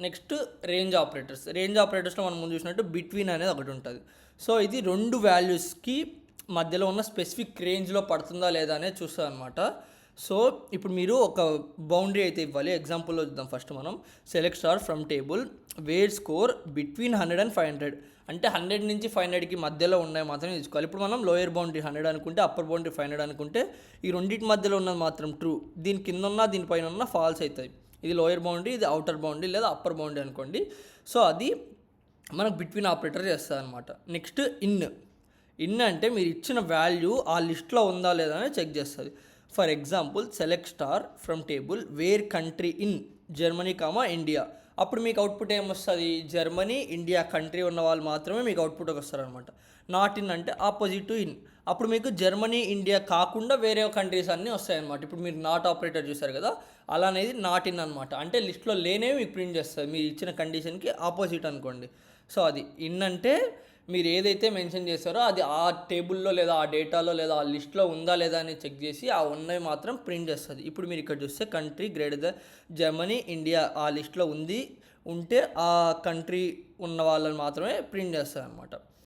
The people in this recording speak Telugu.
నెక్స్ట్ రేంజ్ ఆపరేటర్స్లో మనం ముందు చూసినట్టు బిట్వీన్ అనేది ఒకటి ఉంటుంది. సో ఇది 2 వాల్యూస్కి మధ్యలో ఉన్న స్పెసిఫిక్ రేంజ్లో పడుతుందా లేదా అనేది చూస్తుంది అనమాట. సో ఇప్పుడు మీరు ఒక బౌండరీ అయితే ఇవ్వాలి. ఎగ్జాంపుల్లో చూద్దాం. ఫస్ట్ మనం select star from table wear score between 100 and 500 అంటే 100 నుంచి 500కి మధ్యలో ఉన్నాయి మాత్రమే తీసుకోవాలి. ఇప్పుడు మనం లోయర్ బౌండరీ 100 అనుకుంటే, అప్పర్ బౌండరీ 500 అనుకుంటే ఈ రెండింటి మధ్యలో ఉన్నది మాత్రం ట్రూ, దీని కింద ఉన్న దీనిపైన ఉన్న ఫాల్స్ అవుతాయి. ఇది లోయర్ బౌండరీ, ఇది అవుటర్ బౌండరీ లేదా అప్పర్ బౌండరీ అనుకోండి. సో అది మనకు బిట్వీన్ ఆపరేటర్ చేస్తుంది అనమాట. నెక్స్ట్ ఇన్ అంటే మీరు ఇచ్చిన వాల్యూ ఆ లిస్ట్లో ఉందా లేదా అని చెక్ చేస్తుంది. For example select star from table wear country in Germany India. అప్పుడు మీకు అవుట్పుట్ ఏమొస్తుంది? జర్మనీ ఇండియా కంట్రీ ఉన్న వాళ్ళు మాత్రమే మీకు అవుట్పుట్ వస్తారనమాట. నాట్ ఇన్ అంటే ఆపోజిట్ టు ఇన్. అప్పుడు మీకు జర్మనీ ఇండియా కాకుండా వేరే కంట్రీస్ అన్నీ వస్తాయన్నమాట. ఇప్పుడు మీరు నాట్ ఆపరేటర్ చూసారు కదా, అలా అనేది నాట్ ఇన్ అనమాట. అంటే లిస్ట్లో లేనే మీకు ప్రింట్ చేస్తుంది మీరు ఇచ్చిన కండిషన్కి ఆపోజిట్ అనుకోండి. సో అది ఇన్ అంటే మీరు ఏదైతే మెన్షన్ చేస్తారో అది ఆ టేబుల్లో లేదా ఆ డేటాలో లేదా ఆ లిస్ట్లో ఉందా లేదా అని చెక్ చేసి ఆ ఉన్నవి మాత్రం ప్రింట్ చేస్తుంది. ఇప్పుడు మీరు ఇక్కడ చూస్తే country greater than Germany India ఆ లిస్ట్లో ఉంటే ఆ కంట్రీ ఉన్న వాళ్ళని మాత్రమే ప్రింట్ చేస్తుంది అనమాట.